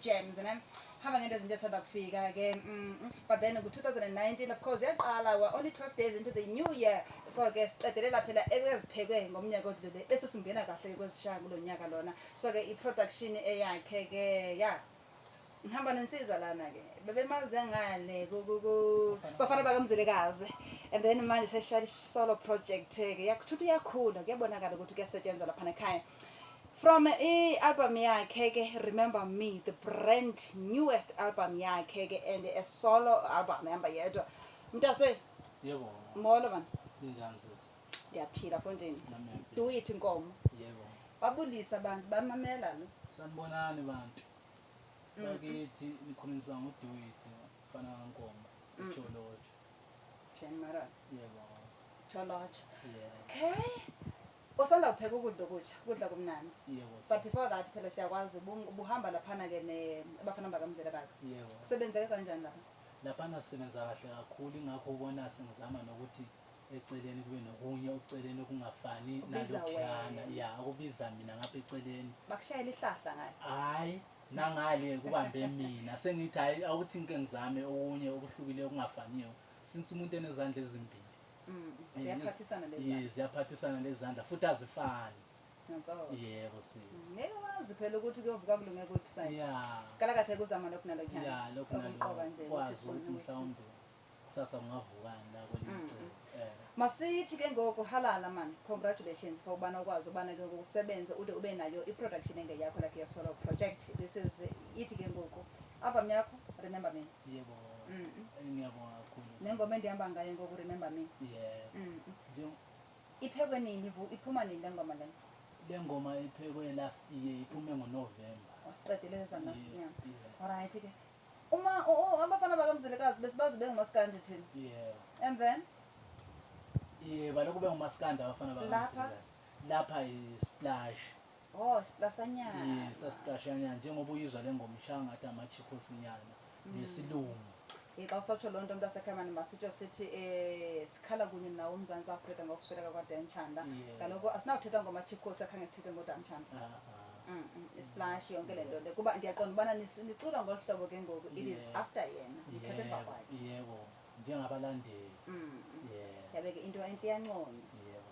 Gems and hamba ngento ezinto esanda kufika ke but then ku-2019 of course yaqala we're only 12 days into the new year so ke siqedelela phela ebeziphekwe ngomnyaka odlule bese singena kahle kwesishaya kulo nyaka lona so ke i-production eyakhe ke ya ngihamba nensizwa lana ke bebemaze ngale bafana bakamzilikazi and then manje seshaya solo project ke yakuthuthu yakhula kuyabonakala ukuthi kuyasetshenzwa lapha ekhaya from album yakhe ke Remember Me, the brand newest album yakhe ke and a solo album ehamba yedwa mntase yebo molo man njani ndiyaphila mfondini do it inkomo yebo babulisa abantu bamamela lo sanibonani bantu bakithi nikhulumisana ngoDuet fana kankomo uTholotsho General yebo Tholotsho yeah okay osanda kupheka ukudla okutsha kudla kumnandi yebo but before that phela siyakwazi ubuhamba laphana ke abafana bakamzilikazi yebo kusebenzeke kanjani lapha laphana sisebenza kahle kakhulu ingakho ubona singizama nokuthi eceleni kube nokunye uceleni okungafani nalokhana ya akubiza mina ngapha eceleni bakushayela ihlahla ngayo hayi nangale kubambe mina sengithi hayi awuthi ngike ngizame okunye okuhlukile okungafaniyo since umuntu enezandla ezimbili siyaphathisana lezi yes siyaphathisana lezandla futhi azifani ngiyazwa yebo si ngeke wazi phela ukuthi kuyovuka kulungeke website yeah kala kathe kuzama lokho nalokhana yeah lokho okuqoka nje ukuthi sibone mhlawumbe sasa ungavukani la kwelinye masithi ke ngoku halala man congratulations for ubana ukwazi ubana ke ukusebenza ude ube nayo i-production engeyakho like your solo project this is ithi ke ngoku album yakho Remember Me yebo ngiyabonga kakhulu nengoma endihamba ngayo ngoku Remember Me yeah iphekwe nini iphuma nini lengoma le lengoma iphekwe last year iphume ngoNovember wasiqedelele sana last year alright ke uma abafana bakamzilikazi besibazi bengumaskandi thina yeah and then baloko bengumaskandi abafana bakamzilikazi lapha isplash siplasanyana sasplashanyana njengoba uyizwa lengoma ishaya ngathi amachikosinyana nesilungu xa usatsho loo nto mntasekhaya masitsho sithi sikhala kunye nawo uMzantsi Afrika ngokusweleka kwaDan Chanda kaloku asinawuthetha ngomachikhosi akhange sithethe ngoDan Chanda isplash yonke le nto le kuba ndiyaqonda ubana nicula ngolu hlobo ke ngoku it is after yena nithethe emva kwakhe yebo njengabalandeli yabe ke into entle iyanconywa yebo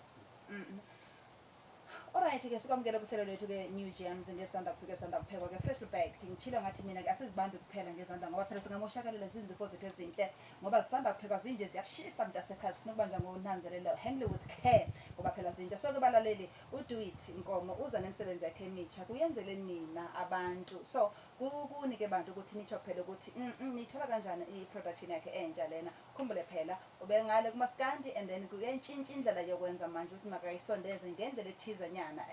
alright ke sikwamukela kuhlelo lethu ke New Gems ngesanda kufika esanda kuphekwa ke freshly baked ngitshilo ngathi mina ke asizibandi kuphela ngezandla ngoba phela singamoshakalela izindifo zethu ezinhle ngoba sisanda kuphekwa zinje ziyashisa mntasekhaya sifuna ukubanjwa ngonanzelelo handle with care ngoba phela zinje so ke balaleli uDuet inkomo uza nemsebenzi yakhe emitsha kuyenzele nina abantu so kunike abantu ukuthi nitsho phela ukuthi nithola kanjani i-production yakhe entsha lena khumbule phela ubengale kumaskandi and then kuyentshintsha indlela yokwenza manje ukuthi makayisondeze ngendlela ethiza nyana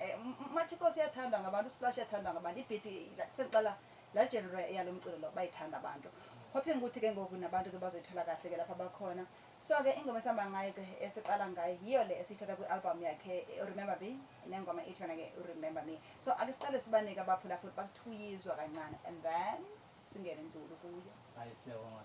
machikosi yathandwa ngabantu splash yathandwa ngabantu ibhithi seliqala la genre yalomculo lo bayithanda abantu hoping ukuthi ke ngoku nabantu ke bazoyithola kahle ke lapha bakhona so ke ingoma esihamba ngayo ke esiqala ngayo yiyo le esithatha kwi-album yakhe Remember Me nengoma ethona ke Remember Me so ake siqale sibanike abaphula futhi bathuyizwa kancane and then singene nzulu kuyo ayisiyabonga